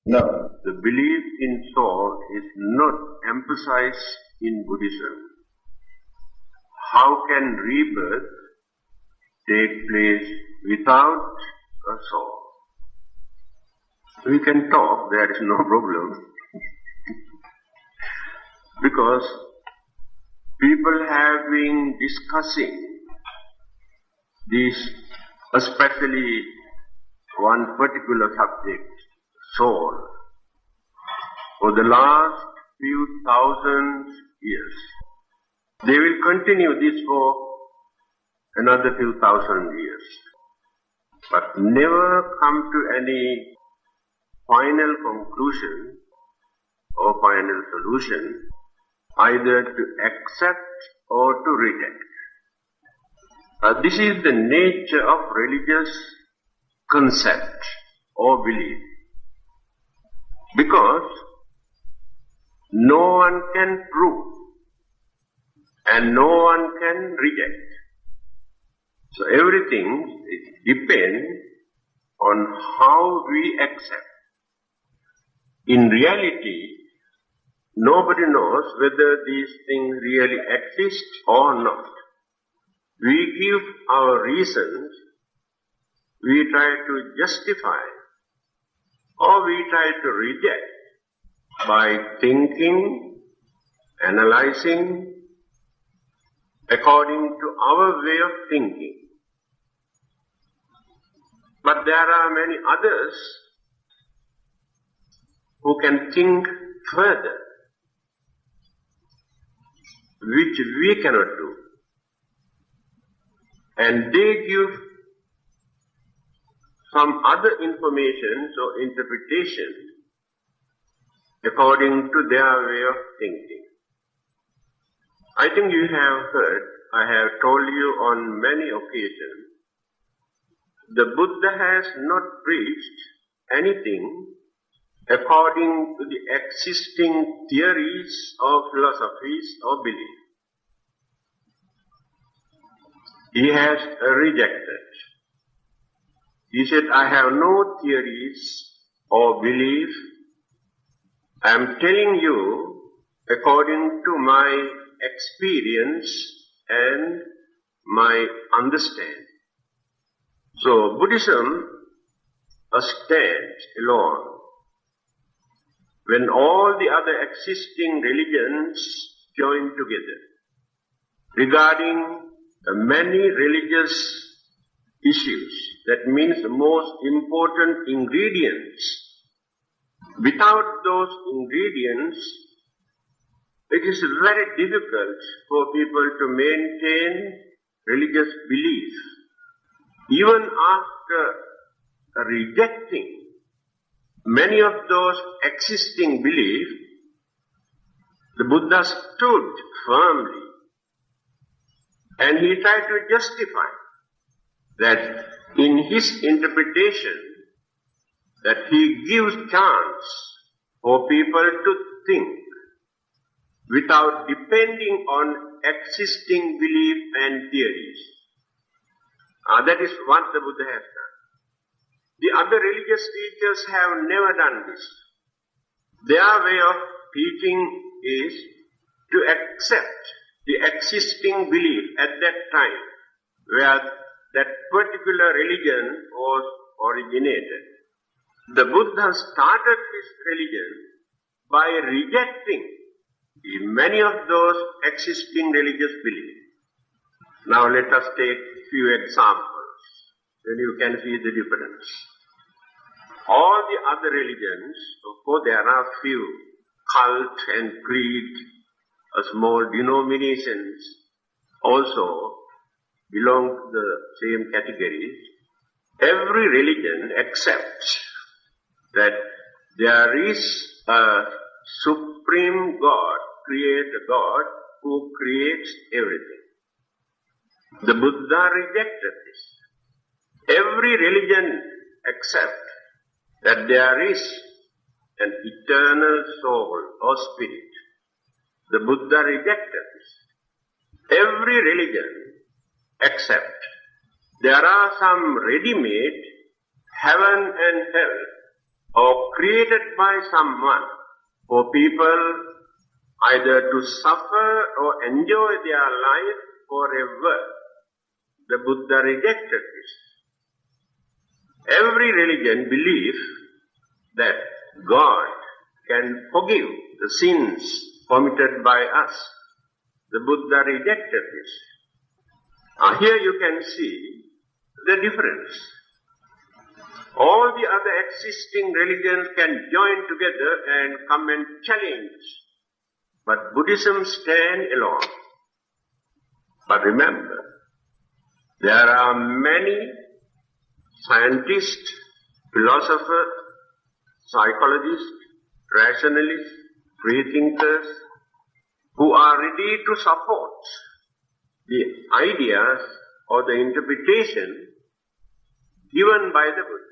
Now, the belief in soul is not emphasized in Buddhism. How can rebirth take place without a soul? We can talk, there is no problem. Because people have been discussing this, especially one particular subject, soul, for the last few thousand years. They will continue this for another few thousand years, but never come to any final conclusion or final solution, either to accept or to reject. This is the nature of religious concept or belief, because no one can prove and no one can reject. So everything depends on how we accept. In reality, nobody knows whether these things really exist or not. We give our reasons, we try to justify, or we try to reject by thinking, analyzing, according to our way of thinking. But there are many others who can think further, which we cannot do. And they give some other information or interpretation according to their way of thinking. I think you have heard, I have told you on many occasions, the Buddha has not preached anything according to the existing theories or philosophies or beliefs. He has rejected. He said, I have no theories or belief. I am telling you according to my experience and my understanding. So Buddhism stands alone when all the other existing religions join together regarding the many religious issues. That means the most important ingredients. Without those ingredients, it is very difficult for people to maintain religious belief. Even after rejecting many of those existing beliefs, the Buddha stood firmly and he tried to justify that in his interpretation, that he gives chance for people to think without depending on existing belief and theories. That is what the Buddha has done. The other religious teachers have never done this. Their way of teaching is to accept the existing belief at that time where that particular religion was originated. The Buddha started his religion by rejecting many of those existing religious beliefs. Now let us take few examples, then you can see the difference. All the other religions, of course there are few cult and creed, small denominations also belong to the same categories. Every religion accepts that there is a supreme God, creator God, who creates everything. The Buddha rejected this. Every religion accepts that there is an eternal soul or spirit. The Buddha rejected this. Every religion accepts there are some ready-made heaven and hell or created by someone for people either to suffer or enjoy their life forever. The Buddha rejected this. Every religion believes that God can forgive the sins committed by us. The Buddha rejected this. Here you can see the difference. All the other existing religions can join together and come and challenge. But Buddhism stands alone. But remember, there are many scientists, philosophers, psychologists, rationalists, free thinkers who are ready to support the ideas or the interpretation given by the Buddha.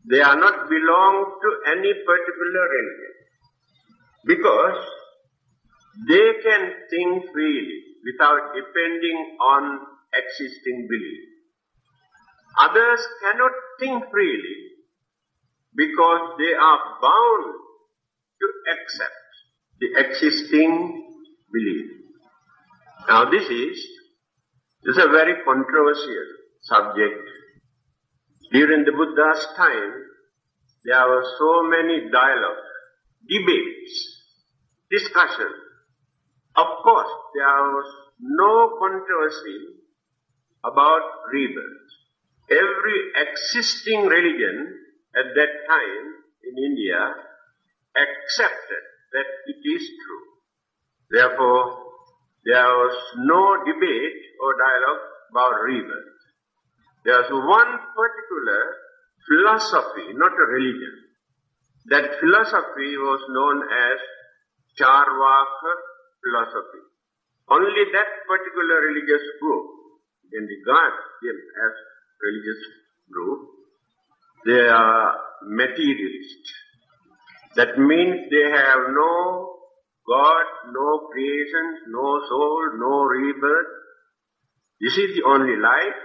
They are not belong to any particular religion because they can think freely without depending on existing belief. Others cannot think freely because they are bound to accept the existing belief. Now this is a very controversial subject. During the Buddha's time, there were so many dialogues, debates, discussions. Of course, there was no controversy about rebirth. Every existing religion at that time in India accepted that it is true. Therefore, there was no debate or dialogue about rebirth. There was one particular philosophy, not a religion. That philosophy was known as Charvaka philosophy. Only that particular religious group, in regard them as religious group, they are materialists. That means they have no God, no creation, no soul, no rebirth. This is the only life,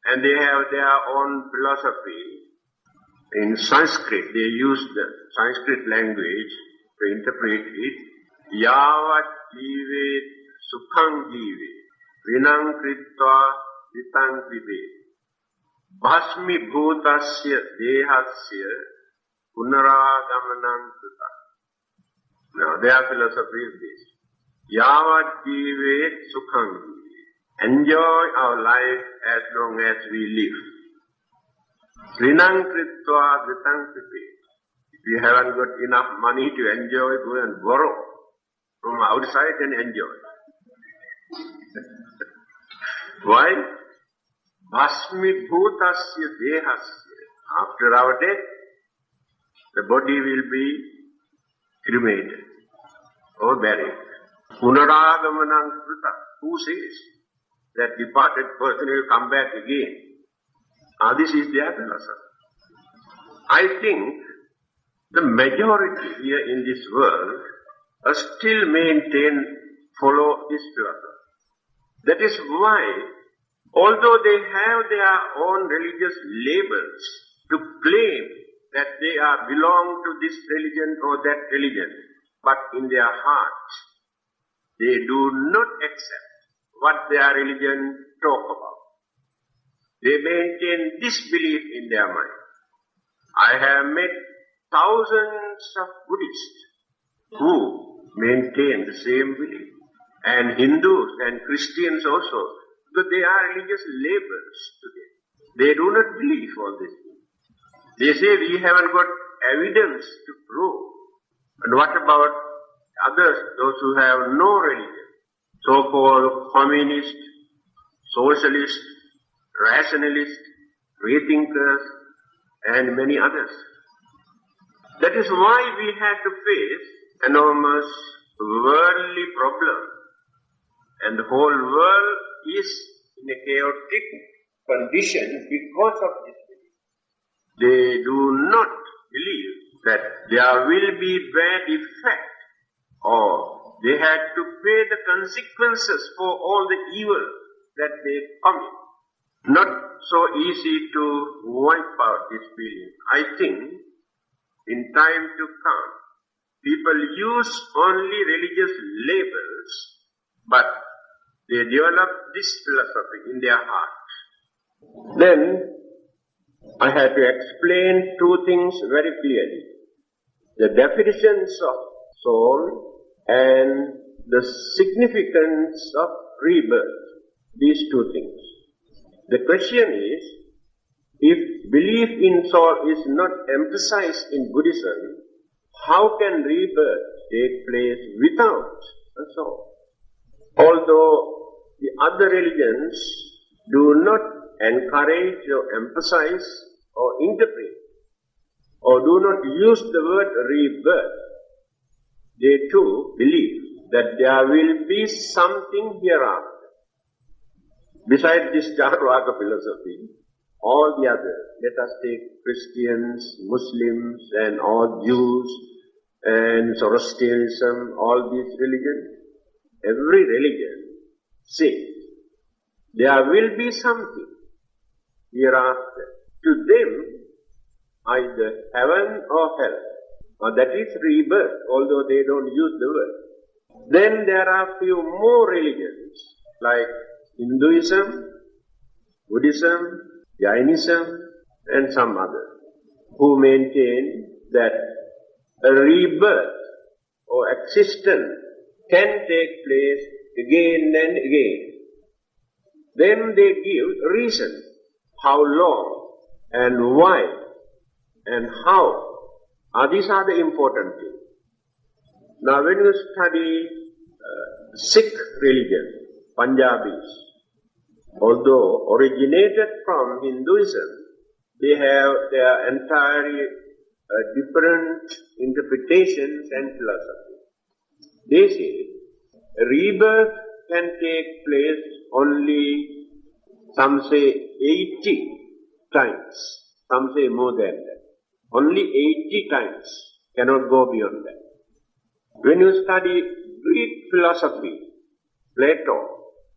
and they have their own philosophy. In Sanskrit, they use the Sanskrit language to interpret it. Yavat jive sukham jive vinam kritva vitang vive bhasmi bhutasya dehasya punaragamanam suta. Now their philosophy is this. Yavat jive sukham jive. Enjoy our life as long as we live. Vinam kritva vitang vive. If you haven't got enough money to enjoy, go and borrow from outside and enjoy. Why? Bhasmi bhutasya dehasya. After our death, the body will be cremated or buried. Punaragamanam kruta. Who says that departed person will come back again? This is their philosophy. I think the majority here in this world still follow this philosophy. That is why, although they have their own religious labels to claim that they belong to this religion or that religion, but in their hearts, they do not accept what their religion talk about. They maintain this belief in their mind. I have met thousands of Buddhists who maintain the same belief, and Hindus and Christians also, because they are religious labels today. They do not believe all this. They say we haven't got evidence to prove. And what about others, those who have no religion? So-called communist, socialist, rationalist, free thinkers, and many others. That is why we have to face enormous worldly problems. And the whole world is in a chaotic condition because of this belief. They do not believe that there will be bad effect, or they had to pay the consequences for all the evil that they commit. Not so easy to wipe out this feeling. I think in time to come, people use only religious labels, but they develop this philosophy in their heart. Then I had to explain two things very clearly. The definitions of soul and the significance of rebirth. These two things. The question is, if belief in soul is not emphasized in Buddhism, how can rebirth take place without a soul? Although the other religions do not encourage or emphasize or interpret or do not use the word rebirth, they too believe that there will be something hereafter. Besides this Charvaka philosophy, all the others, let us take Christians, Muslims and all Jews and Zoroastrianism, all these religions, every religion says there will be something hereafter. To them, either heaven or hell, or that is rebirth, although they don't use the word. Then there are few more religions like Hinduism, Buddhism, Jainism and some others who maintain that a rebirth or existence can take place again and again. Then they give reason how long and why and how. These are the important things. Now when you study Sikh religion, Punjabis, although originated from Hinduism, they have their entirely different interpretations and philosophy. They say rebirth can take place only, some say 80 times, some say more than that. Only 80 times, cannot go beyond that. When you study Greek philosophy, Plato,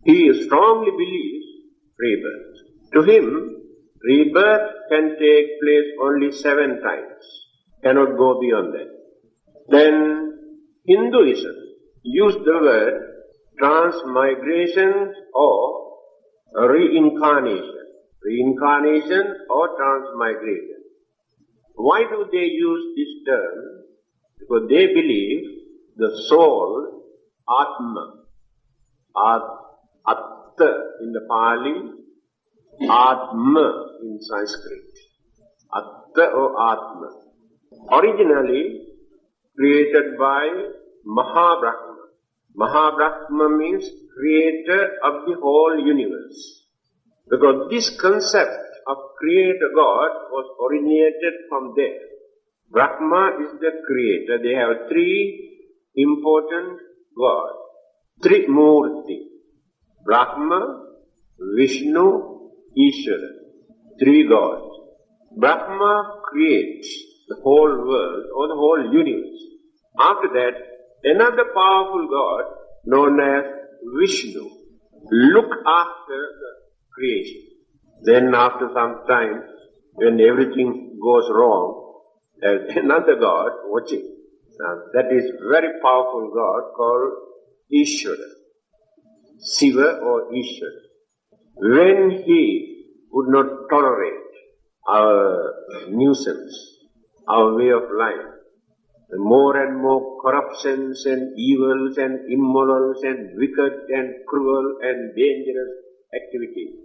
he strongly believes rebirth. To him, rebirth can take place only 7 times, cannot go beyond that. Then Hinduism used the word transmigration or reincarnation. Reincarnation or transmigration. Why do they use this term? Because they believe the soul, Atma, Atta in the Pali, Atma in Sanskrit. Atta or Atma. Originally created by Mahabrahma. Mahabrahma means creator of the whole universe. Because this concept of creator God was originated from there. Brahma is the creator. They have 3 important gods. Trimurti. Brahma, Vishnu, Ishvara. 3 gods. Brahma creates the whole world or the whole universe. After that, another powerful god known as Vishnu look after the creation. Then after some time, when everything goes wrong, there's another god watching. Now, that is very powerful god called Ishvara. Shiva or Ishvara. When he would not tolerate our nuisance, our way of life, more and more corruptions and evils and immorals and wicked and cruel and dangerous activities,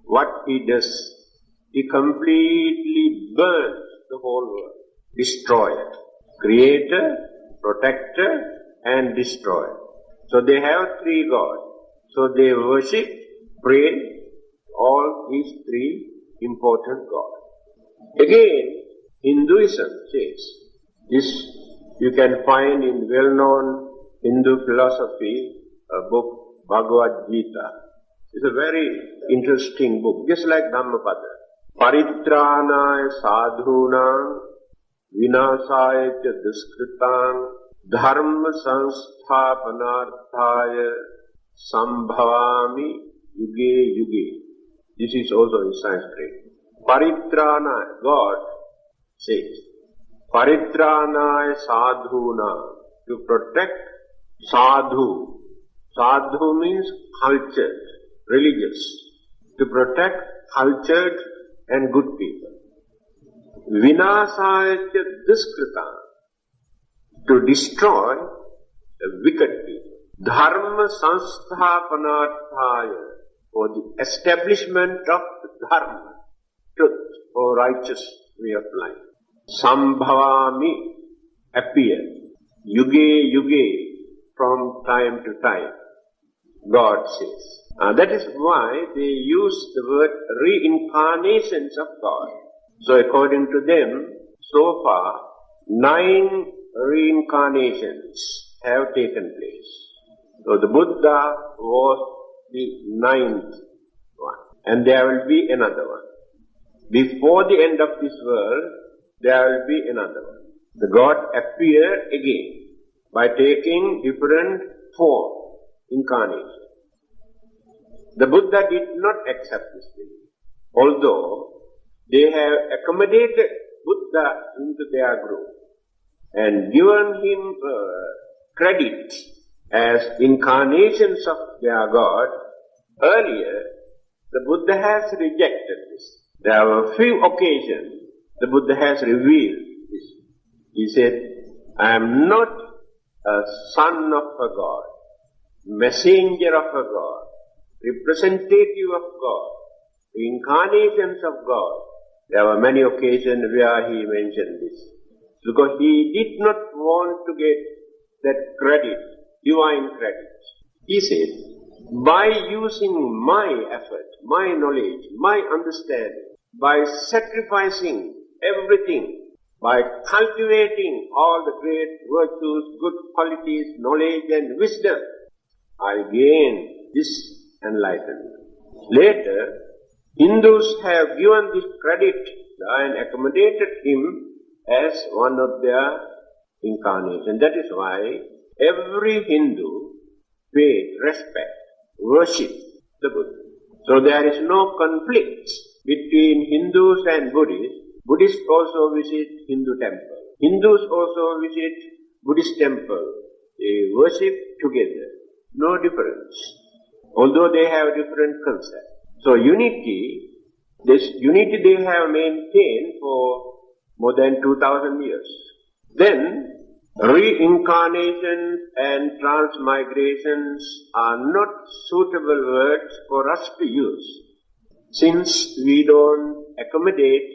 what he does, he completely burns the whole world. Destroyer. Creator, protector and destroyer. So they have 3 gods. So they worship, pray, all these 3 important gods. Again, Hinduism says, this you can find in well-known Hindu philosophy, a book, Bhagavad Gita. It's a very interesting book, just like Dhammapada. Paritranaya sadhunam vinasaya cha duskritam dharma sansthapanarthaya sambhavami yuge yuge. This is also in Sanskrit. Paritrana, God says, Paritranaya sadhuna, to protect sadhu. Sadhu means cultured, religious. To protect cultured and good people. Vinasaya diskrita, to destroy the wicked people. Dharma sansthapanarthaya, for the establishment of dharma, truth or righteous way of life. Sambhavami, appear. Yuge yuge, from time to time, God says. That is why they use the word reincarnations of God. So according to them, so far, 9 reincarnations have taken place. So the Buddha was the 9th one. And there will be another one. Before the end of this world, there will be another one. The God appeared again by taking different form, incarnation. The Buddha did not accept this belief, although they have accommodated Buddha into their group and given him credit as incarnations of their God. Earlier, the Buddha has rejected this. There were few occasions the Buddha has revealed this. He said, I am not a son of a God, messenger of a God, representative of God, incarnations of God. There were many occasions where he mentioned this, because he did not want to get that credit, divine credit. He said, by using my effort, my knowledge, my understanding, by sacrificing everything, by cultivating all the great virtues, good qualities, knowledge and wisdom, I gain this enlightenment. Later, Hindus have given this credit and accommodated him as one of their incarnations. That is why every Hindu pays respect, worship the Buddha. So there is no conflict between Hindus and Buddhists. Buddhists also visit Hindu temple. Hindus also visit Buddhist temple. They worship together. No difference. Although they have different concepts. So this unity they have maintained for more than 2000 years. Then reincarnations and transmigrations are not suitable words for us to use, since we don't accommodate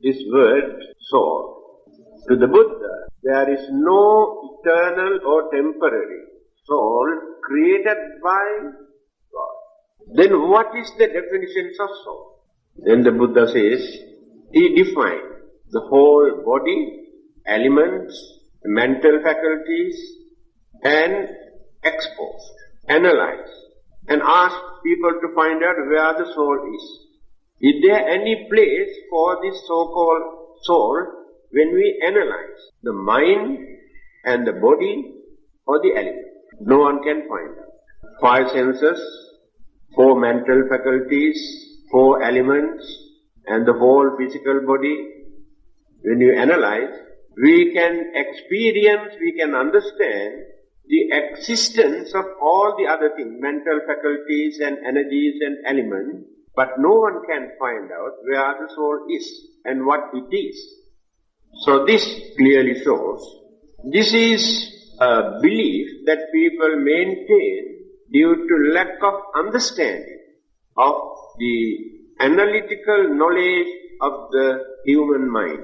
this word soul. To the Buddha, there is no eternal or temporary soul created by God. Then what is the definition of soul? Then the Buddha says, he defined the whole body, elements, mental faculties, and exposed, analyzed, and asked people to find out where the soul is. Is there any place for this so-called soul when we analyze the mind and the body or the element? No one can find out. 5 senses, 4 mental faculties, 4 elements, and the whole physical body. When you analyze, we can experience, we can understand the existence of all the other things, mental faculties and energies and elements, but no one can find out where the soul is and what it is. So this clearly shows, this is a belief that people maintain due to lack of understanding of the analytical knowledge of the human mind.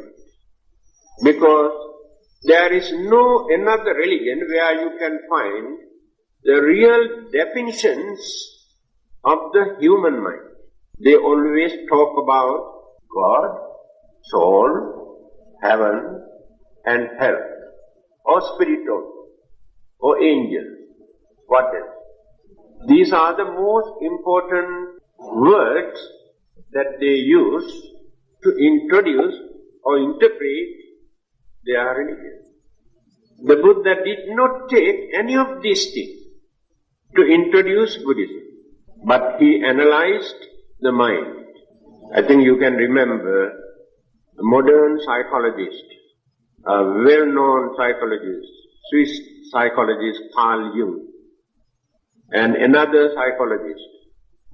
Because there is no another religion where you can find the real definitions of the human mind. They always talk about God, soul, heaven, and hell, or spiritual, or angels, what else? These are the most important words that they use to introduce or interpret their religion. The Buddha did not take any of these things to introduce Buddhism, but he analyzed the mind. I think you can remember a modern psychologist, a well-known psychologist, Swiss psychologist Carl Jung, and another psychologist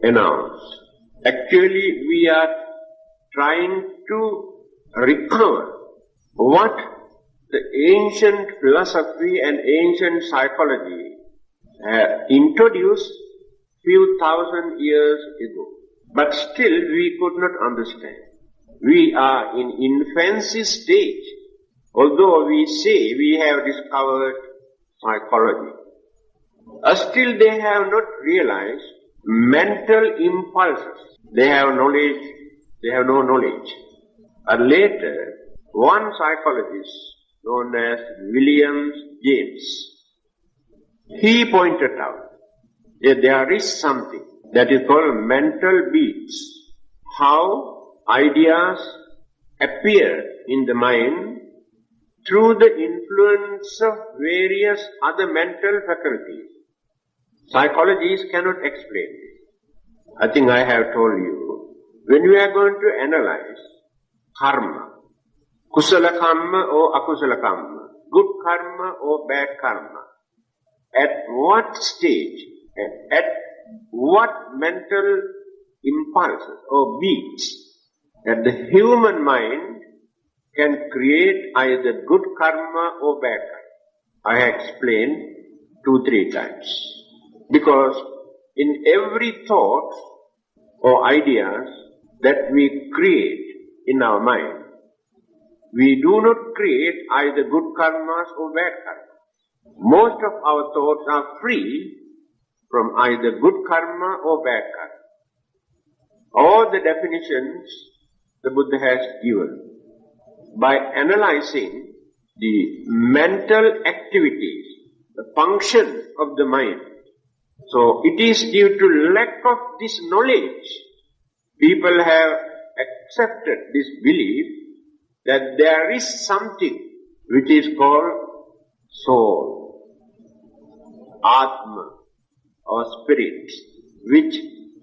announced, actually we are trying to recover what the ancient philosophy and ancient psychology introduced few thousand years ago. But still we could not understand. We are in infancy stage, although we say we have discovered psychology. Still they have not realized mental impulses. They have knowledge, they have no knowledge. Later, one psychologist known as William James, he pointed out that there is something that is called mental beats. How ideas appear in the mind through the influence of various other mental faculties. Psychologists cannot explain this. I think I have told you, when we are going to analyze karma, kusala karma or akusala karma, good karma or bad karma, at what stage, at what mental impulses or beats that the human mind can create either good karma or bad karma. I explained 2-3 times. Because in every thought or ideas that we create in our mind, we do not create either good karmas or bad karmas. Most of our thoughts are free from either good karma or bad karma. All the definitions the Buddha has given. By analyzing the mental activities, the function of the mind. So it is due to lack of this knowledge, people have accepted this belief that there is something which is called soul, Atma, or spirit, which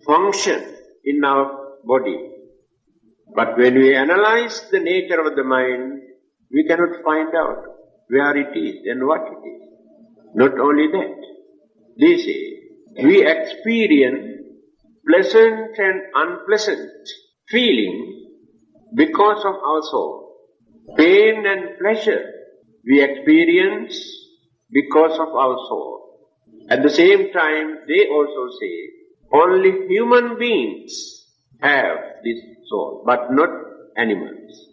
function in our body. But when we analyze the nature of the mind, we cannot find out where it is and what it is. Not only that, they say, we experience pleasant and unpleasant feeling because of our soul. Pain and pleasure we experience because of our soul. At the same time, they also say, only human beings have this soul, but not animals.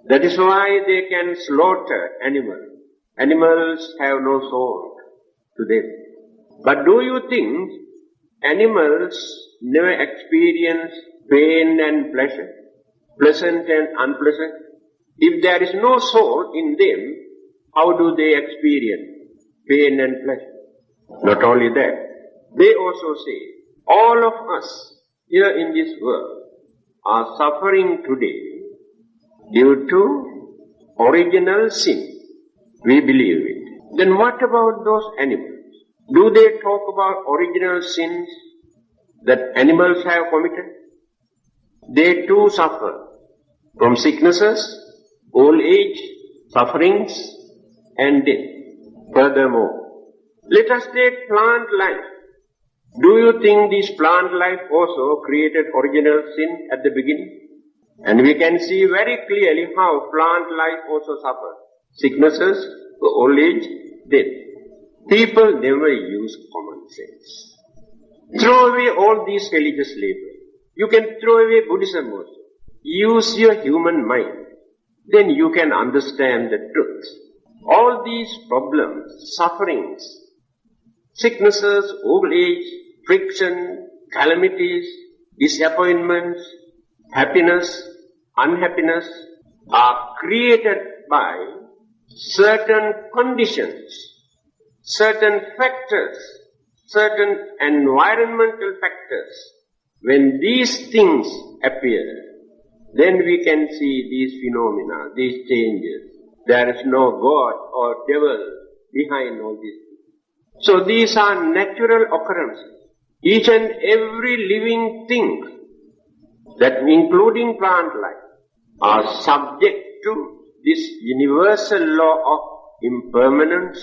That is why they can slaughter animals. Animals have no soul to them. But do you think animals never experience pain and pleasure, pleasant and unpleasant? If there is no soul in them, how do they experience pain and pleasure? Not only that, they also say, all of us here in this world are suffering today due to original sin. We believe it. Then what about those animals? Do they talk about original sins that animals have committed? They too suffer from sicknesses, old age, sufferings, and death. Furthermore, let us take plant life. Do you think this plant life also created original sin at the beginning? And we can see very clearly how plant life also suffers. Sicknesses, old age, death. People never use common sense. Throw away all these religious labels. You can throw away Buddhism also. Use your human mind. Then you can understand the truth. All these problems, sufferings, sicknesses, old age, friction, calamities, disappointments, happiness, unhappiness are created by certain conditions, certain factors, certain environmental factors. When these things appear, then we can see these phenomena, these changes. There is no God or devil behind all these things. So these are natural occurrences. Each and every living thing, that including plant life, are subject to this universal law of impermanence,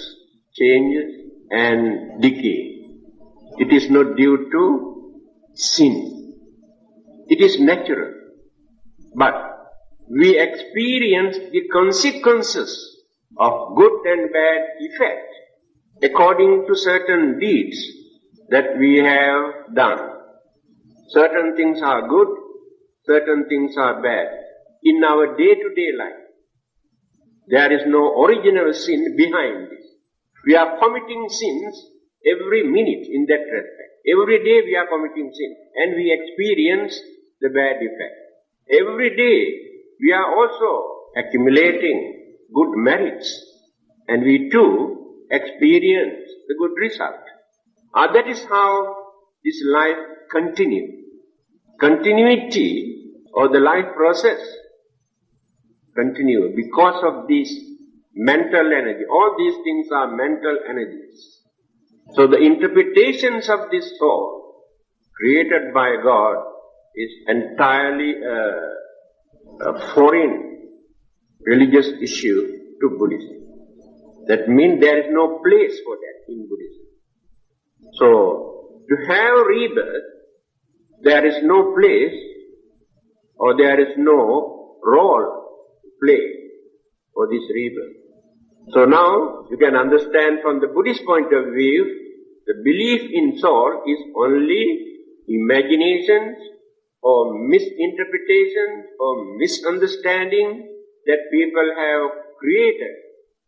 changes and decay. It is not due to sin. It is natural. But we experience the consequences of good and bad effect according to certain deeds that we have done. Certain things are good, certain things are bad. In our day-to-day life, there is no original sin behind this. We are committing sins every minute in that respect. Every day we are committing sin and we experience the bad effect. Every day we are also accumulating good merits and we too experience the good result. That is how this life continues. Continuity or the life process continue because of this mental energy. All these things are mental energies. So the interpretations of this soul created by God is entirely a foreign religious issue to Buddhism. That means there is no place for that in Buddhism. So to have rebirth, there is no place or there is no role to play for this rebirth. So now you can understand from the Buddhist point of view, the belief in soul is only imaginations or misinterpretations or misunderstanding that people have created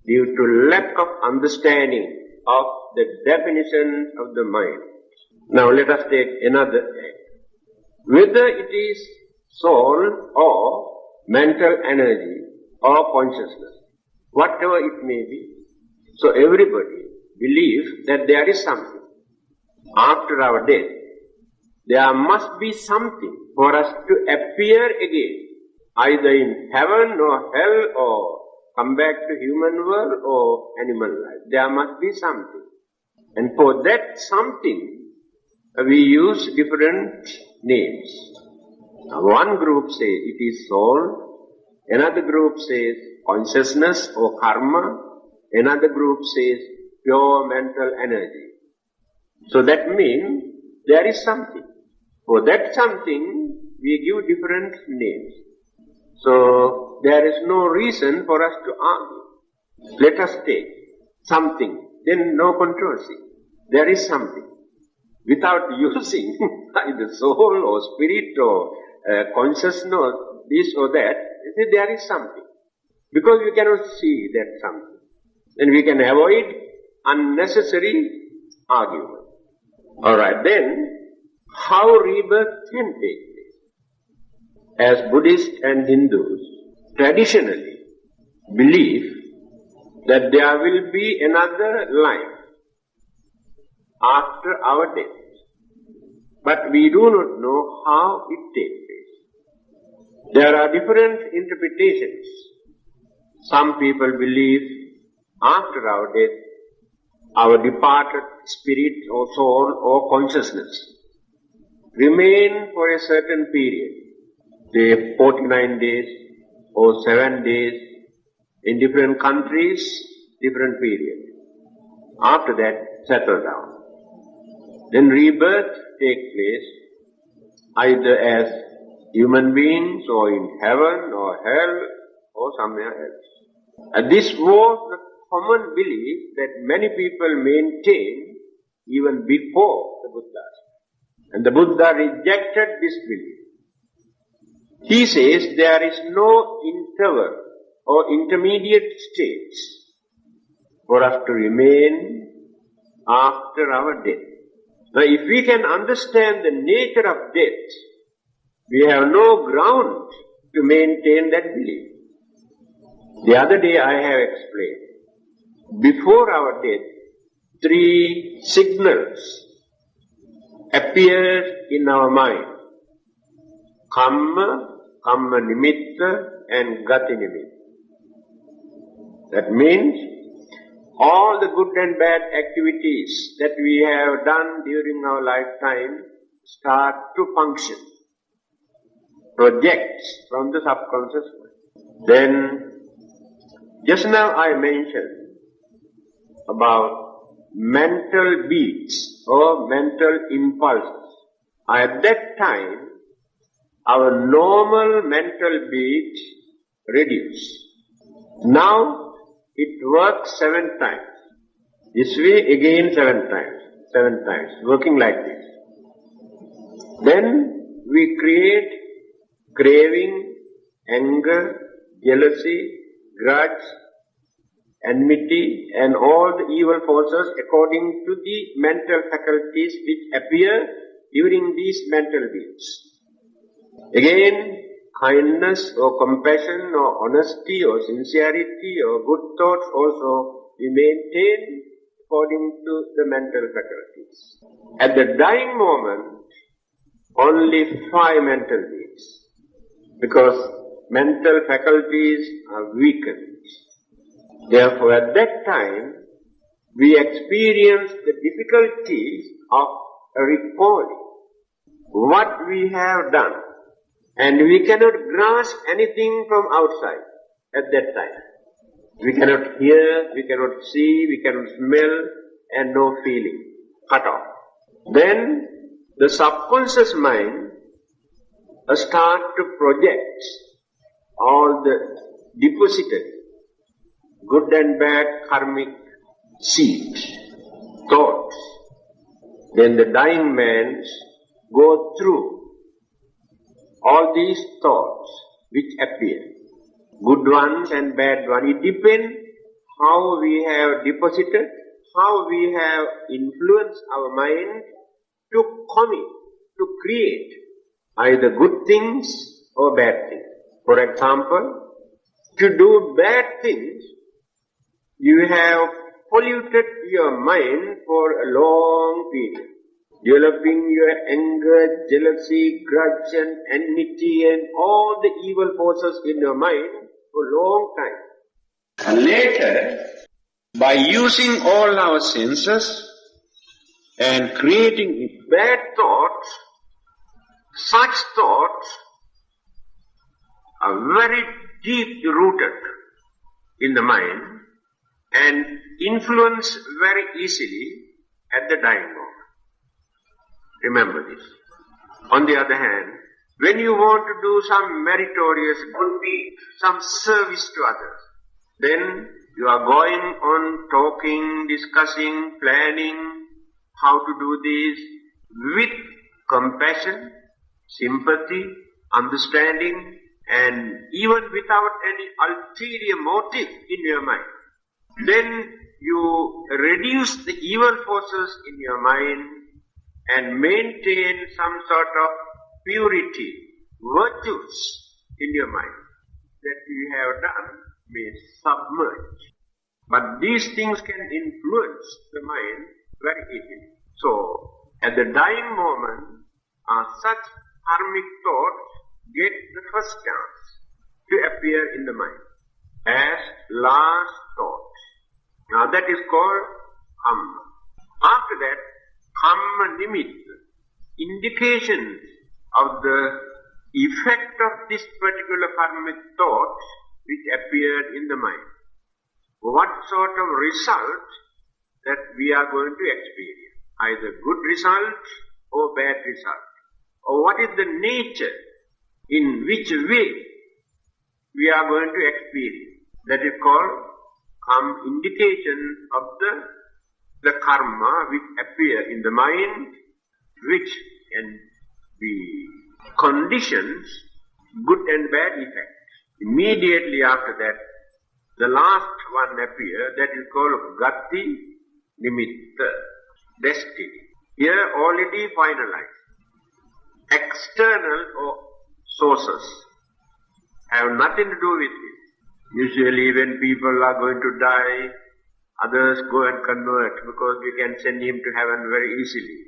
due to lack of understanding of the definition of the mind. Now let us take another act. Whether it is soul or mental energy or consciousness, whatever it may be. So everybody believes that there is something. After our death, there must be something for us to appear again, either in heaven or hell or come back to human world or animal life. There must be something. And for that something, we use different names. Now, one group says it is soul, another group says consciousness or karma, another group says pure mental energy. So that means there is something. For that something, we give different names. So there is no reason for us to argue. Let us take something, then no controversy. There is something. Without using either soul or spirit or consciousness or this or that, there is something. Because we cannot see that something. Then we can avoid unnecessary argument. Alright, then how rebirth can take place? As Buddhists and Hindus traditionally believe that there will be another life after our death. But we do not know how it takes place. There are different interpretations. Some people believe after our death, our departed spirit or soul or consciousness remain for a certain period, say 49 days or 7 days, in different countries, different period. After that, settle down. Then rebirth takes place either as human beings or in heaven or hell or somewhere else. And this was the common belief that many people maintained even before the Buddha. And the Buddha rejected this belief. He says there is no interval or intermediate states for us to remain after our death. Now if we can understand the nature of death, we have no ground to maintain that belief. The other day I have explained, before our death, 3 signals appear in our mind. Kamma, kamma-nimitta and gati-nimitta. That means all the good and bad activities that we have done during our lifetime start to function, projects from the subconscious mind. Then Just now I mentioned about mental beats or mental impulses. At that time, our normal mental beat reduced. Now it works 7 times. This way again 7 times. 7 times. Working like this. Then we create craving, anger, jealousy, grudge, enmity and all the evil forces according to the mental faculties which appear during these mental beats. Again, kindness or compassion or honesty or sincerity or good thoughts also we maintain according to the mental faculties. At the dying moment, only 5 mental beats, because mental faculties are weakened. Therefore, at that time, we experience the difficulties of recalling what we have done, and we cannot grasp anything from outside at that time. We cannot hear, we cannot see, we cannot smell, and no feeling. Cut off. Then the subconscious mind start to project all the deposited good and bad karmic seed, thoughts. Then the dying man go through all these thoughts which appear, good ones and bad ones. It depends how we have deposited, how we have influenced our mind to commit, to create either good things or bad things. For example, to do bad things, you have polluted your mind for a long period, developing your anger, jealousy, grudge and enmity and all the evil forces in your mind for a long time. And later, by using all our senses and creating bad thoughts, such thoughts are very deep rooted in the mind and influence very easily at the dying moment. Remember this. On the other hand, when you want to do some meritorious good deed, some service to others, then you are going on talking, discussing, planning how to do this with compassion, sympathy, understanding, and even without any ulterior motive in your mind. Then you reduce the evil forces in your mind and maintain some sort of purity, virtues in your mind that you have done may submerge. But these things can influence the mind very easily. So, at the dying moment, such karmic thoughts get the first chance to appear in the mind as last thoughts. Now that is called kamma. After that, kamma-Rebirth, indications of the effect of this particular karmic thought which appeared in the mind. What sort of result that we are going to experience, either good result or bad result, or what is the nature, in which way we are going to experience. That is called indication of the karma which appear in the mind, which can be conditions, good and bad effects. Immediately after that, the last one appear, that is called gati nimitta, destiny. Here already finalized. External or sources have nothing to do with it. Usually when people are going to die, others go and convert because we can send him to heaven very easily.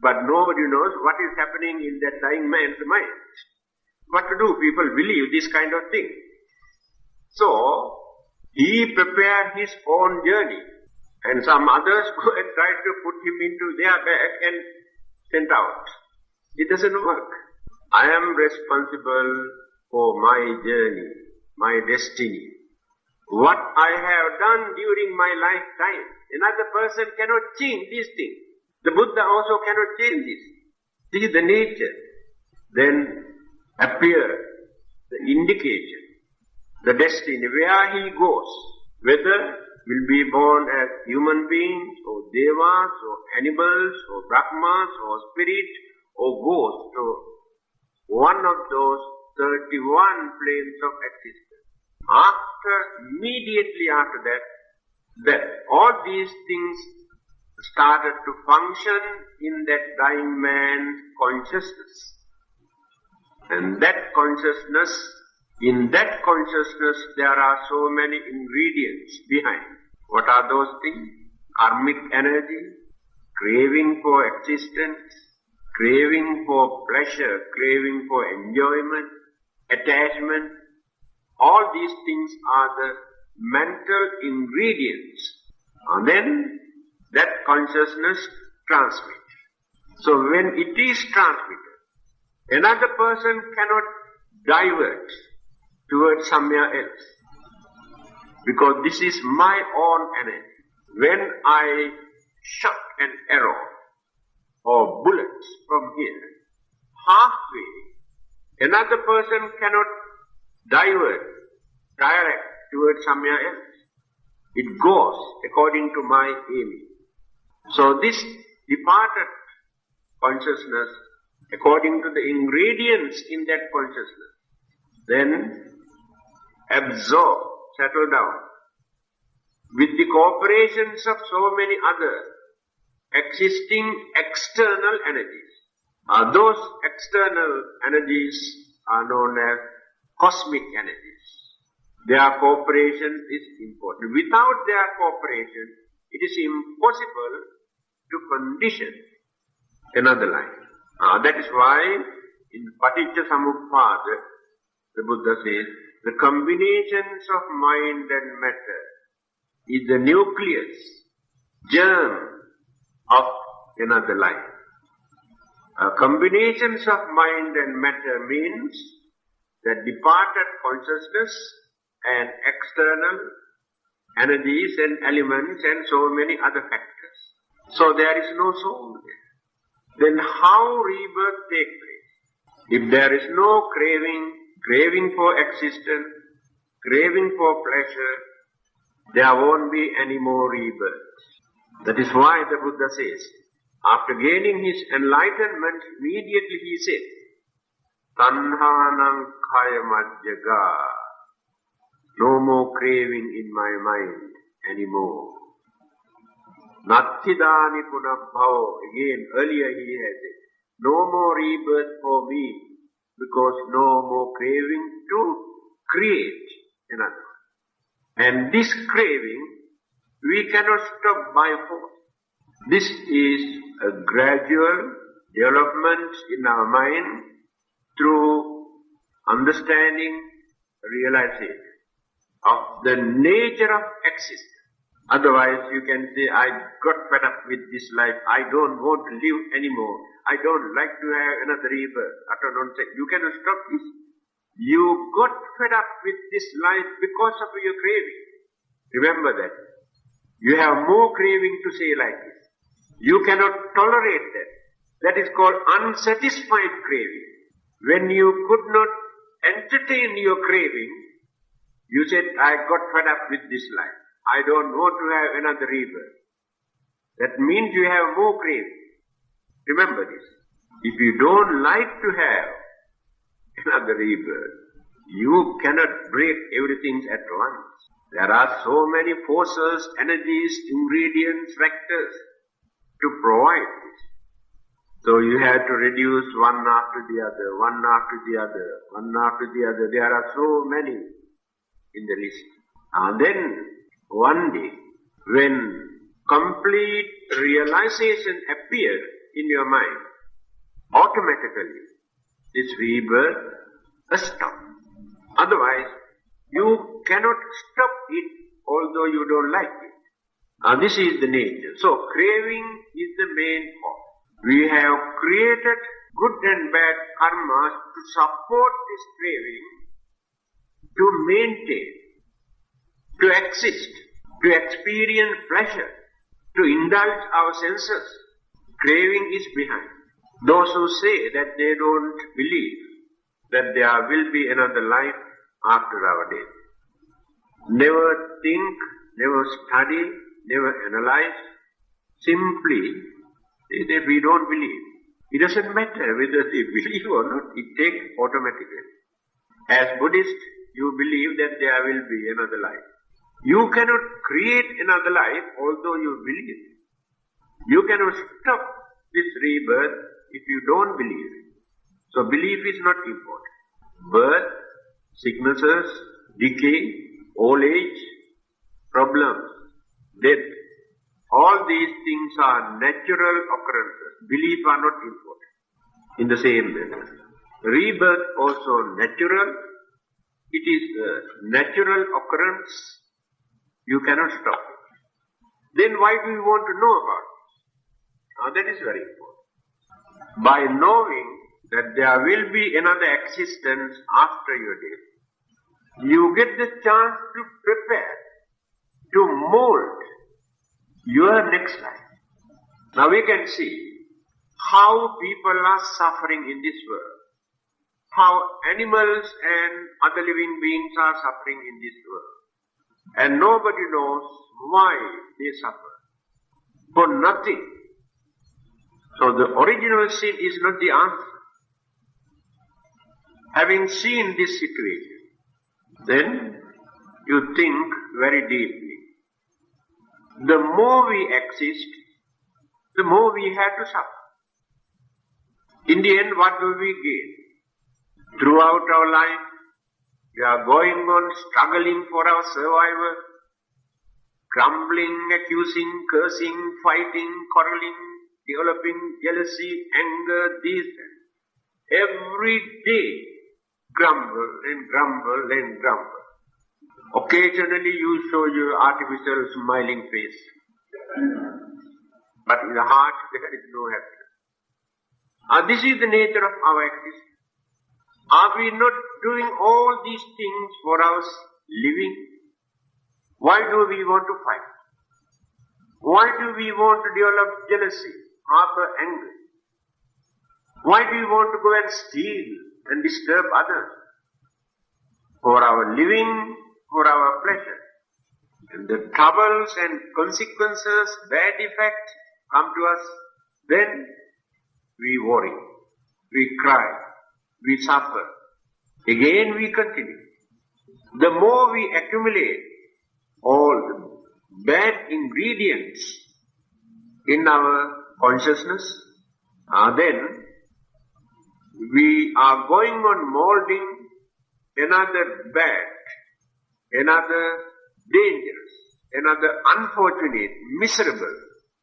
But nobody knows what is happening in that dying man's mind. What to do? People believe this kind of thing. So, he prepared his own journey, and some others go and try to put him into their bag and sent out. It doesn't work. I am responsible for my journey, my destiny. what I have done during my lifetime. Another person cannot change these things. The Buddha also cannot change this. This is the nature. Then appear the indication, the destiny, where he goes, whether will be born as human beings, or devas, or animals, or brahmas, or spirit, or goes to one of those 31 planes of existence. Immediately after that all these things started to function in that dying man's consciousness. And that consciousness, in that consciousness there are so many ingredients behind. What are those things? Karmic energy, craving for existence, craving for pleasure, craving for enjoyment, attachment. All these things are the mental ingredients. And then that consciousness transmits. So when it is transmitted, another person cannot divert towards somewhere else, because this is my own energy. When I shot an arrow or bullets from here, halfway, another person cannot direct towards somewhere else. It goes according to my aiming. So this departed consciousness, according to the ingredients in that consciousness, then absorb, settle down, with the cooperations of so many other existing external energies. Those external energies are known as cosmic energies. Their cooperation is important. Without their cooperation, it is impossible to condition another life. That is why in Paticca Samuppada, the Buddha says, the combinations of mind and matter is the nucleus, germ of another life. Combinations of mind and matter means that departed consciousness and external energies and elements and so many other factors. So there is no soul there. Then how rebirth takes place? If there is no craving for existence, craving for pleasure, there won't be any more rebirth. That is why the Buddha says, after gaining his enlightenment, immediately he said, Tanhanam kaya majjaga. No more craving in my mind anymore. Nattidani punabhavo. Again, earlier he had said, no more rebirth for me, because no more craving to create another. And this craving, we cannot stop by force. This is a gradual development in our mind through understanding, realization of the nature of existence. Otherwise you can say, I got fed up with this life, I don't want to live anymore, I don't like to have another rebirth. Utter nonsense. You cannot stop this. You got fed up with this life because of your craving. Remember that. You have more craving to say like this. You cannot tolerate that. That is called unsatisfied craving. When you could not entertain your craving, you said, I got fed up with this life. I don't want to have another rebirth. That means you have more craving. Remember this. If you don't like to have another rebirth, you cannot break everything at once. There are so many forces, energies, ingredients, factors to provide this. So you have to reduce one after the other, one after the other, one after the other. There are so many in the list. And then one day, when complete realization appears in your mind, automatically this rebirth has stopped. Otherwise, you cannot stop it, although you don't like it. This is the nature. So craving is the main cause. We have created good and bad karmas to support this craving, to maintain. to exist, to experience pleasure, to indulge our senses. Craving is behind. Those who say that they don't believe that there will be another life after our death, never think, never study, never analyze, simply say that we don't believe. It doesn't matter whether they believe or not, it takes automatically. As Buddhist, you believe that there will be another life. You cannot create another life although you believe. You cannot stop this rebirth if you don't believe. So belief is not important. Birth, sicknesses, decay, old age, problems, death, all these things are natural occurrences. Belief are not important. In the same manner, rebirth also natural. It is a natural occurrence. You cannot stop it. Then why do you want to know about it? Now that is very important. By knowing that there will be another existence after your death, you get the chance to prepare, to mold your next life. Now we can see how people are suffering in this world, how animals and other living beings are suffering in this world. And nobody knows why they suffer. For nothing. So the original sin is not the answer. Having seen this situation, then you think very deeply. The more we exist, the more we have to suffer. In the end, what do we gain? Throughout our life, we are going on struggling for our survival, grumbling, accusing, cursing, fighting, quarreling, developing jealousy, anger, this. Every day, grumble and grumble and grumble. Occasionally you show your artificial smiling face. But in the heart there is no happiness. This is the nature of our existence. Are we not doing all these things for our living? Why do we want to fight? Why do we want to develop jealousy, harbor anger? Why do we want to go and steal and disturb others? For our living, for our pleasure. And the troubles and consequences, bad effects come to us, then we worry, we cry, we suffer. Again we continue. The more we accumulate all the bad ingredients in our consciousness, then we are going on molding another bad, another dangerous, another unfortunate, miserable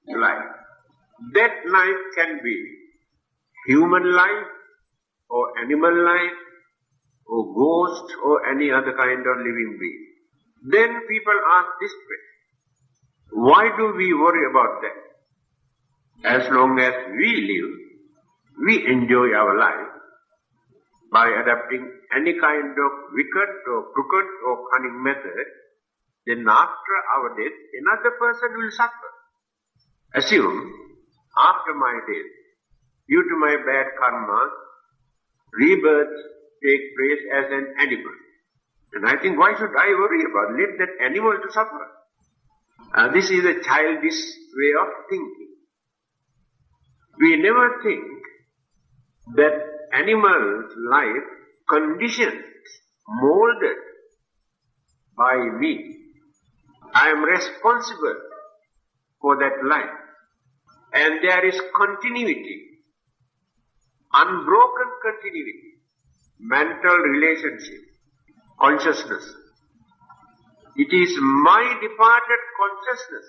life. That life can be human life, or animal life, or ghost, or any other kind of living being. Then people ask this question, why do we worry about that? As long as we live, we enjoy our life by adopting any kind of wicked or crooked or cunning method. Then after our death, another person will suffer. Assume, after my death, due to my bad karma, rebirth take place as an animal. And I think, why should I worry about it? Let that animal to suffer. This is a childish way of thinking. We never think that animal's life conditioned, molded by me. I am responsible for that life. And there is continuity, unbroken continuity, mental relationship, consciousness. It is my departed consciousness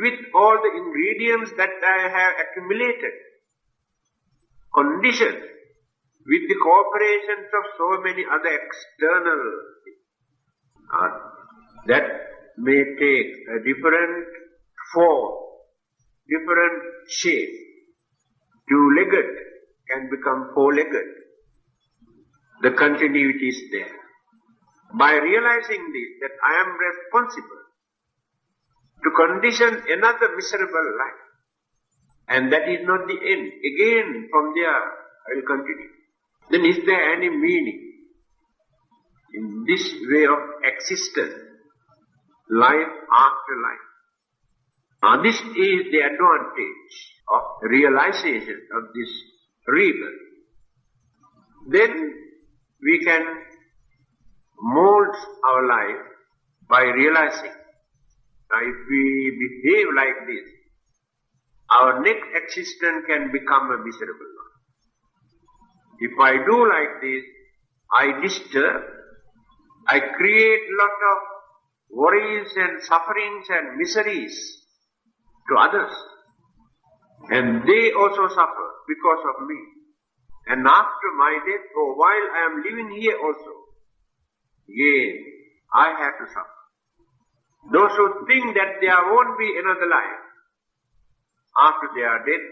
with all the ingredients that I have accumulated, conditioned with the cooperations of so many other external things. That may take a different form, different shape. Two-legged can become four-legged. The continuity is there. By realizing this, that I am responsible to condition another miserable life, and that is not the end. Again, from there, I will continue. Then is there any meaning in this way of existence, life after life? Now this is the advantage of realization of this rebirth. Then we can mold our life by realizing. Now if we behave like this, our next existence can become a miserable one. If I do like this, I disturb, I create lot of worries and sufferings and miseries to others. And they also suffer because of me. And after my death, or while I am living here also, again, I have to suffer. Those who think that there won't be another life after their death,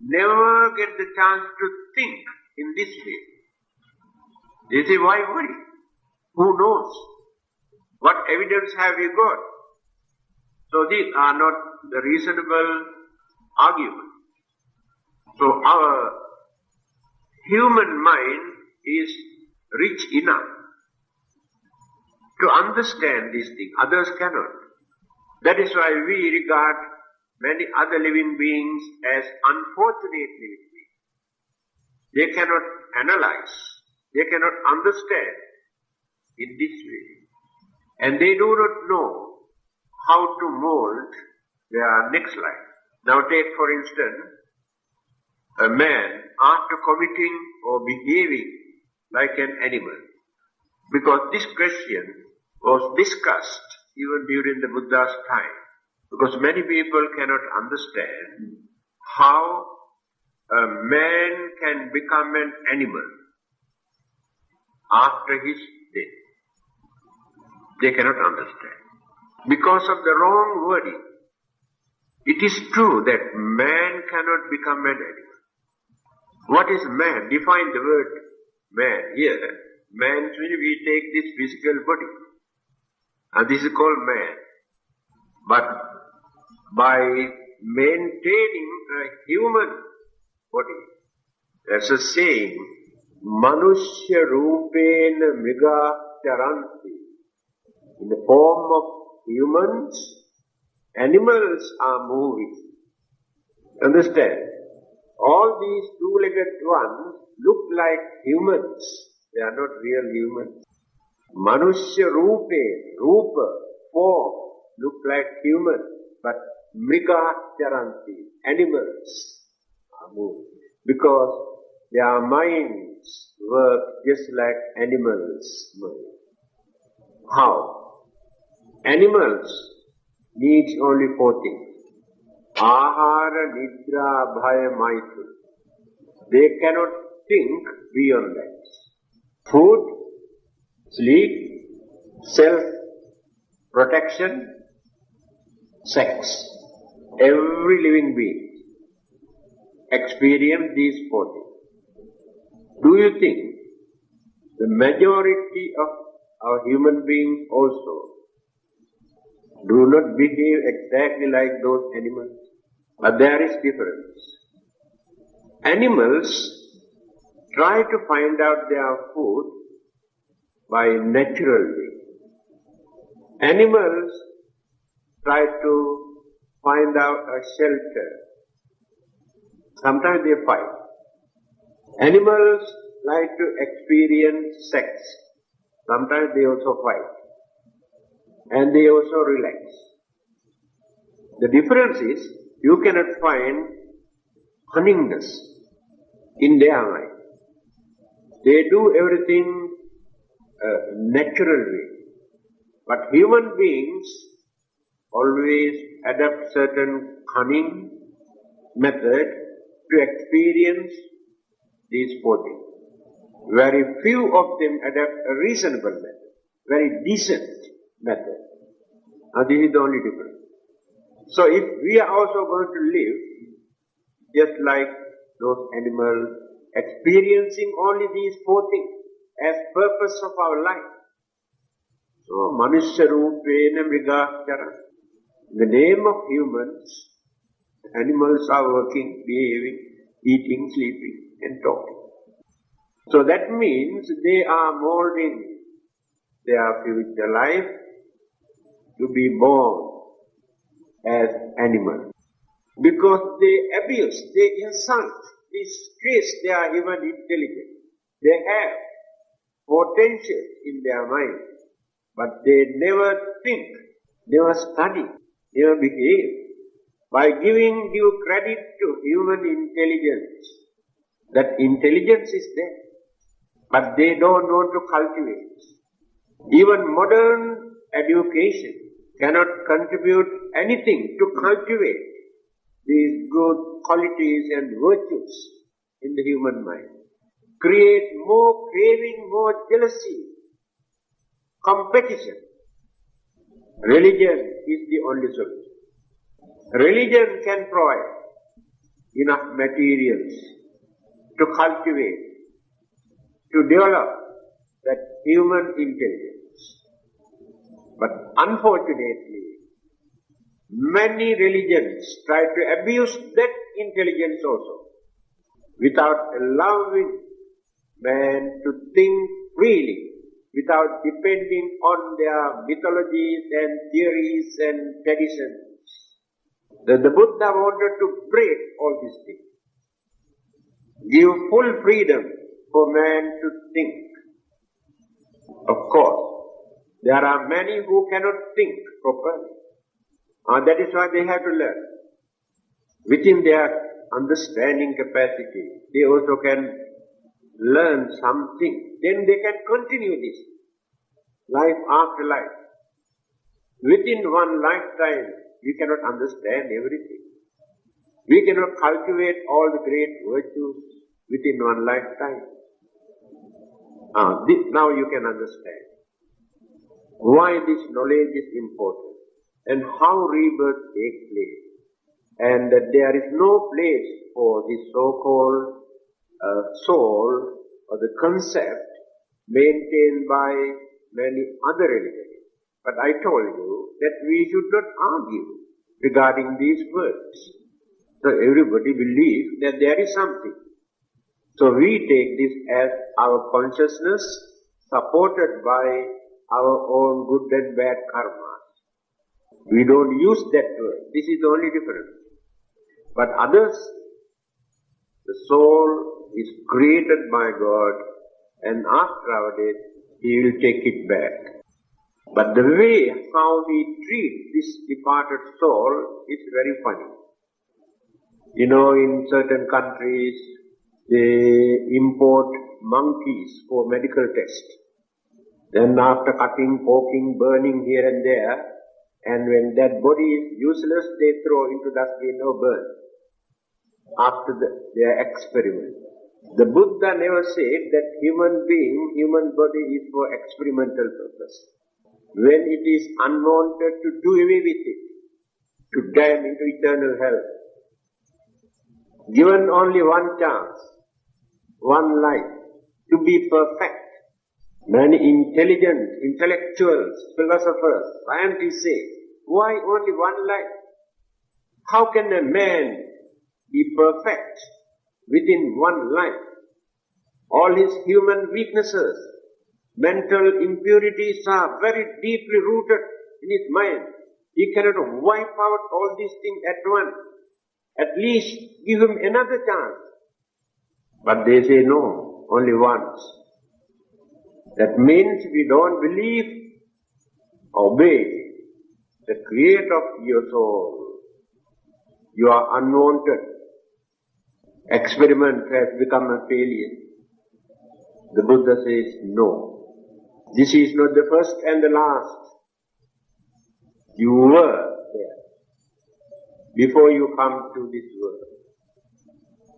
never get the chance to think in this way. They say, why worry? Who knows? What evidence have you got? So these are not the reasonable arguments. So our human mind is rich enough to understand these things. Others cannot. That is why we regard many other living beings as unfortunate living beings. They cannot analyze. They cannot understand in this way. And they do not know how to mold their next life. Now take for instance, a man after committing or behaving like an animal. Because this question was discussed even during the Buddha's time. Because many people cannot understand how a man can become an animal after his death. They cannot understand. Because of the wrong wording. It is true that man cannot become an animal. What is man? Define the word man here. Man, when we take this physical body. And this is called man. But by maintaining a human body, there's a saying, Manushya Rupena Mriga Charanti. In the form of humans, animals are moving. Understand? All these two-legged ones look like humans. They are not real humans. Manushya Rupa, form, look like humans, but Mriga Charanti, animals are moving. Because their minds work just like animals' minds. How? Animals need only 4 things. Ahara, Nidra, Bhaya, Maitri. They cannot think beyond that. Food, sleep, self-protection, sex. Every living being experience these 4 things. Do you think the majority of our human beings also do not behave exactly like those animals? But there is difference. Animals try to find out their food by natural way. Animals try to find out a shelter. Sometimes they fight. Animals like to experience sex. Sometimes they also fight. And they also relax. The difference is, you cannot find cunningness in their mind. They do everything natural way. But human beings always adopt certain cunning method to experience these 4 things. Very few of them adopt a reasonable method, very decent method. Now this is the only difference. So if we are also going to live just like those animals, experiencing only these 4 things as purpose of our life, So, Manusya Rupena Mrigākara. In the name of humans, animals are working, behaving, eating, sleeping and talking. So that means they are molding their future life to be born as animals. Because they abuse, they insult, disgrace their human intelligence. They have potential in their mind, but they never think, never study, never behave. By giving due credit to human intelligence, that intelligence is there, but they don't know to cultivate. Even modern education cannot contribute anything to cultivate these good qualities and virtues in the human mind. Create more craving, more jealousy, competition. Religion is the only solution. Religion can provide enough materials to cultivate, to develop that human intelligence. But unfortunately, many religions try to abuse that intelligence also, without allowing man to think freely, without depending on their mythologies and theories and traditions. The Buddha wanted to break all these things, give full freedom for man to think. Of course, there are many who cannot think properly. That is why they have to learn. Within their understanding capacity, they also can learn something. Then they can continue this, life after life. Within one lifetime, we cannot understand everything. We cannot cultivate all the great virtues within one lifetime. Now you can understand why this knowledge is important and how rebirth takes place, and that there is no place for this so-called soul or the concept maintained by many other religions. But I told you that we should not argue regarding these words. So everybody believes that there is something. So we take this as our consciousness supported by our own good and bad karma. We don't use that word. This is the only difference. But others, the soul is created by God, and after our death, He will take it back. But the way how we treat this departed soul is very funny. You know, in certain countries, they import monkeys for medical tests. Then after cutting, poking, burning here and there, and when that body is useless, they throw into dustbin or burn after their experiment. The Buddha never said that human body is for experimental purpose. When it is unwanted, to do away with it, to damn into eternal hell. Given only one chance, one life, to be perfect. Many intelligent, intellectuals, philosophers, scientists say, why only one life? How can a man be perfect within one life? All his human weaknesses, mental impurities are very deeply rooted in his mind. He cannot wipe out all these things at once. At least give him another chance. But they say no, only once. That means we don't believe, obey the creator of your soul. You are unwanted. Experiment has become a failure. The Buddha says no. This is not the first and the last. You were there before you come to this world.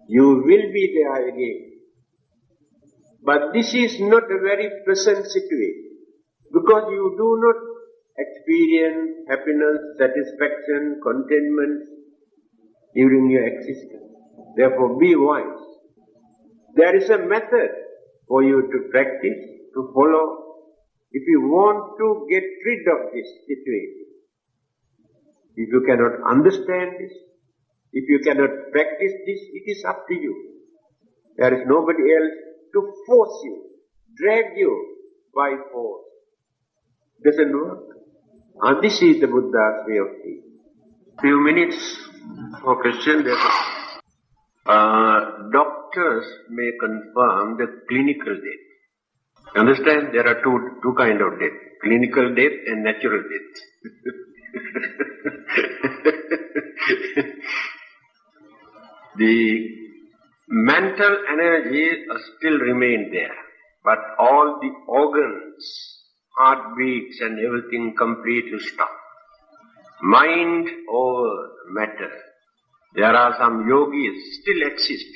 You will be there again. But this is not a very pleasant situation, because you do not experience happiness, satisfaction, contentment during your existence. Therefore, be wise. There is a method for you to practice, to follow, if you want to get rid of this situation, if you cannot understand this, if you cannot practice this, it is up to you. There is nobody else to force you, drag you by force. Doesn't work. And this is the Buddha's way of thinking. Few minutes for question. Doctors may confirm the clinical death. Understand? There are two kinds of death. Clinical death and natural death. The mental energy still remain there, but all the organs, heartbeats and everything completely stop. Mind over matter. There are some yogis still exist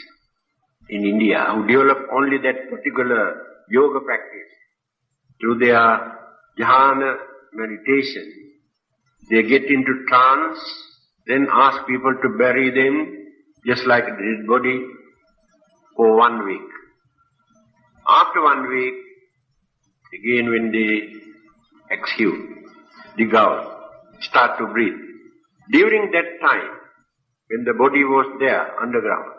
in India who develop only that particular yoga practice. Through their dhyana meditation, they get into trance, then ask people to bury them just like a dead body for 1 week. After 1 week, again when they exhale, dig out, start to breathe. During that time, when the body was there underground,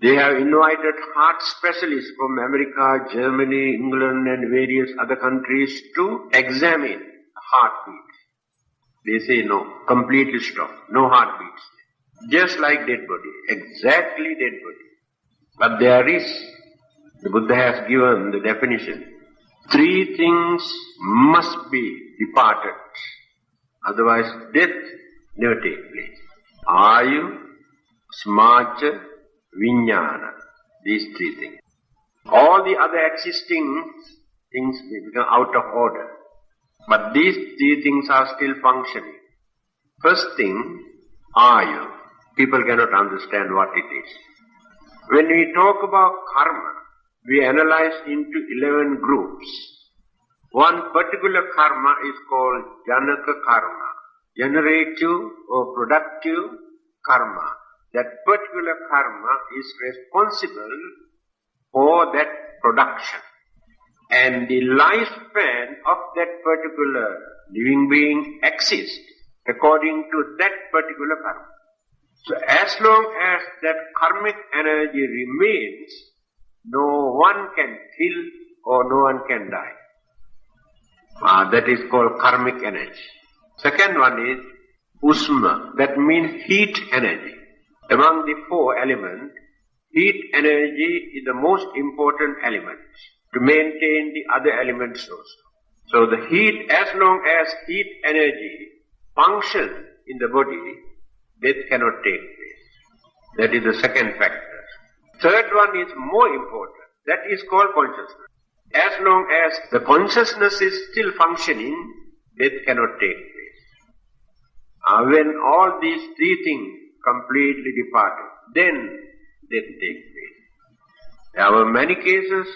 they have invited heart specialists from America, Germany, England and various other countries to examine heartbeat. They say no, completely stop, no heartbeats. Just like dead body, exactly dead body. But there is, the Buddha has given the definition, 3 things must be departed, otherwise death never takes place. Ayu, smacha, vijnana, these 3 things. All the other existing things may become out of order. But these 3 things are still functioning. First thing, ayu. People cannot understand what it is. When we talk about karma, we analyze into 11 groups. One particular karma is called janaka karma, generative or productive karma. That particular karma is responsible for that production. And the lifespan of that particular living being exists according to that particular karma. So as long as that karmic energy remains, no one can kill or no one can die. That is called karmic energy. Second one is usma, that means heat energy. Among the 4 elements, heat energy is the most important element to maintain the other elements also. So the heat, as long as heat energy functions in the body, death cannot take place. That is the second factor. Third one is more important. That is called consciousness. As long as the consciousness is still functioning, death cannot take place. When all these 3 things completely departed, then death takes place. There were many cases,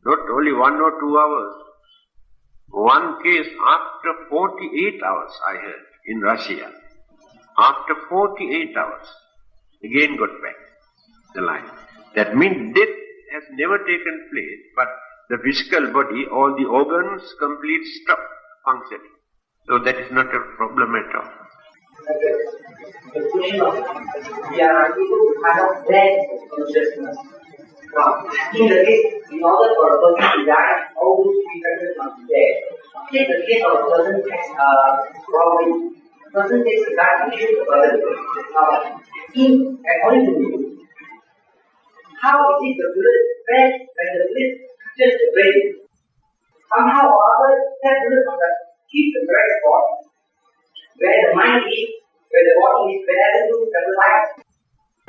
not only 1 or 2 hours. One case after 48 hours, I heard, in Russia. After 48 hours, again got back the life. That means death has never taken place, but the physical body, all the organs completely stop functioning. So that is not a problem at all. The question of we are able to kind of blend consciousness. Now, in the case, in order for a person to die, all those 3 factors must be there. Take the case of a person takes robbery. Person takes a gun and shoots the person. According to you, how is it the bullet best when the bullet touches the brain? Somehow or other, that bullet must keep the correct spot where the mind is, where the body is, where everything is stabilized.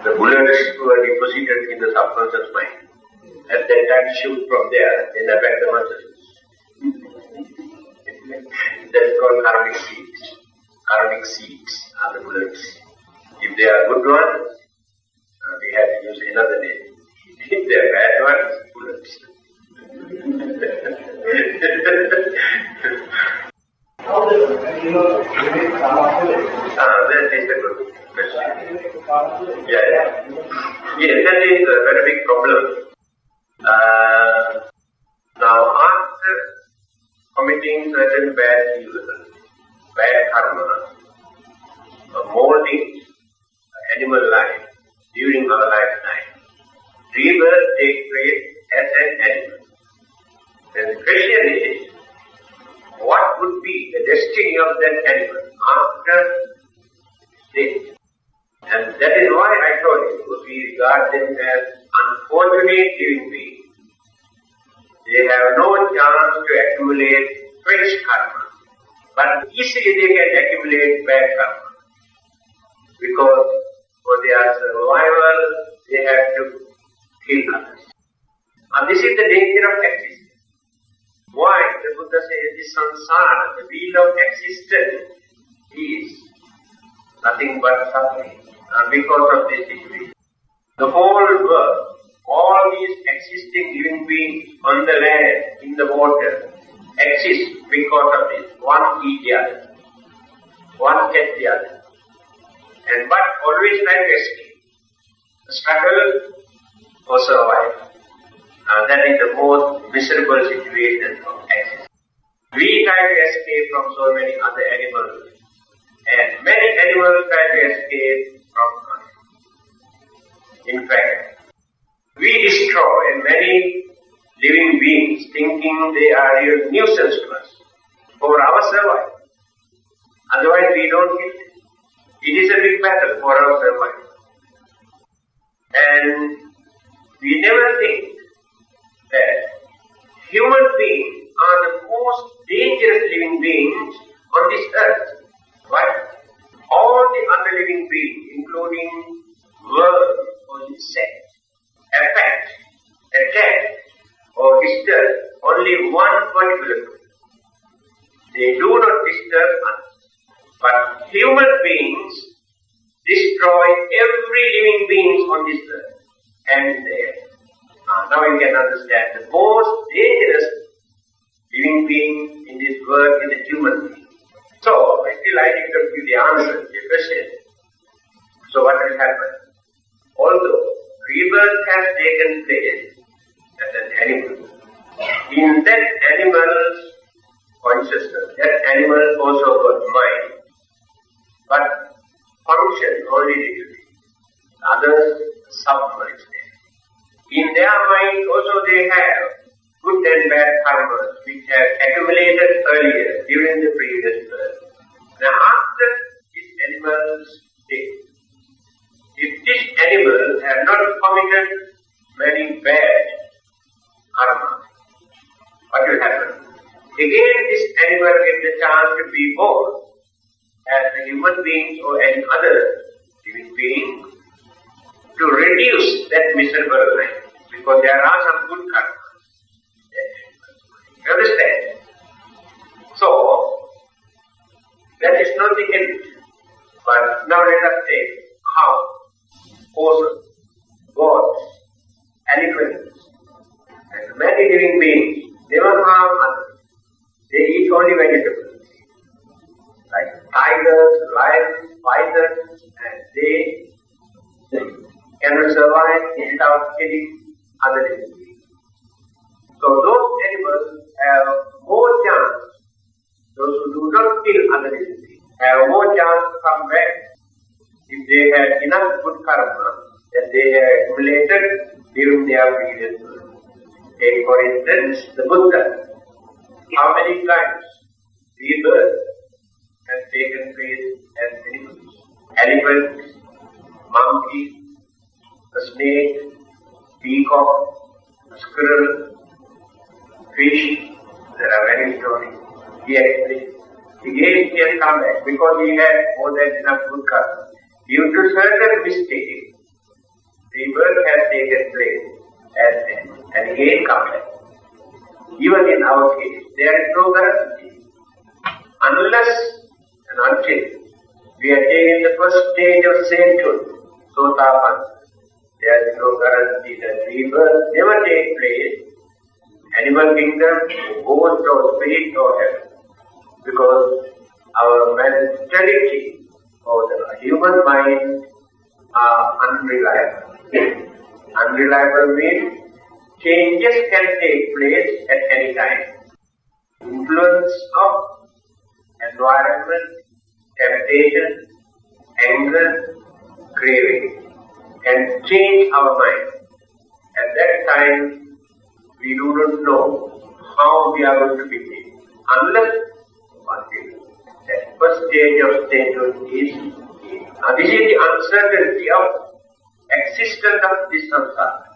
The bullets were deposited in the subconscious mind. At that time, shoot from there, then affect the consciousness. That's called karmic seeds. Karmic seeds are the bullets. If they are good ones, we have to use another name. If they are bad ones, bullets. How does that is a good question. Yeah. Yes, that is a very big problem. Now, after committing certain bad evils, bad karma, molding animal life during our lifetime. Rebirth takes place as an animal. Then the question is, what would be the destiny of that animal after death? And that is why I told you, we regard them as unfortunate living beings. They have no chance to accumulate fresh karma, but easily they can accumulate bad karma. Because for their survival, they have to kill others. And this is the danger of existence. Why? The Buddha says this samsara, the wheel of existence, is nothing but suffering. And because of this situation, the whole world, all these existing living beings on the land, in the water, exist because of this. One eat the other, one catch the other. And but always try to escape. The struggle for survival. That is the most miserable situation of existence. We try to escape from so many other animals, and many animals try to escape from us. In fact, we destroy many living beings thinking they are a nuisance to us for our survival. Otherwise we don't kill them. It is a big battle for our survival. And we never think that human beings are the most dangerous living beings on this earth. Why? All the other living beings, including worms or insects, affect, attack, or disturb only one particular group. They do not disturb others. But human beings destroy every living being on this earth and in the air. Now you can understand the most dangerous living being in this world is the human being. So, still I did not give the answer to the question. So what will happen? Although rebirth has taken place as an animal, in that animal's consciousness, that animal also got mind, but function only little. Others submerged there. In their mind also they have good and bad karmas which have accumulated earlier during the previous birth. Now after this animal's death, if this animal had not committed many bad karma, what will happen? Again this animal gets the chance to be born as a human being or any other living being to reduce that miserable life, because there are some good karma. You understand? So, that is not the end. But now let us take how wholesome, gods, elephants, and many living beings, they don't harm others. They eat only vegetables. Like tigers, lions, pythons, and they cannot survive without killing other living beings. So those animals have more chance, those who do not kill other living beings, have more chance to come back if they had enough good karma that they have accumulated during their previous birth. Take for instance the Buddha. How many times rebirth has taken place as animals? Elephants, monkeys, a snake, peacock, a squirrel, fish. There are many stories. He explains. Again he has come back because he had more than enough good karma. Due to certain mistakes, rebirth has taken place as animals and again come back. Even in our case, there is no guarantee. Unless and until we are taking the first stage of sainthood, Sotapanna, there is no guarantee that rebirth never takes place, animal kingdom, ghost or spirit or heaven. Because our mentality or the human mind are unreliable. Unreliable means changes can take place at any time. influence of environment, temptation, anger, craving can change our mind. At that time, we do not know how we are going to behave unless until that first stage of statehood is gained. Now this is the uncertainty of existence of this samsara.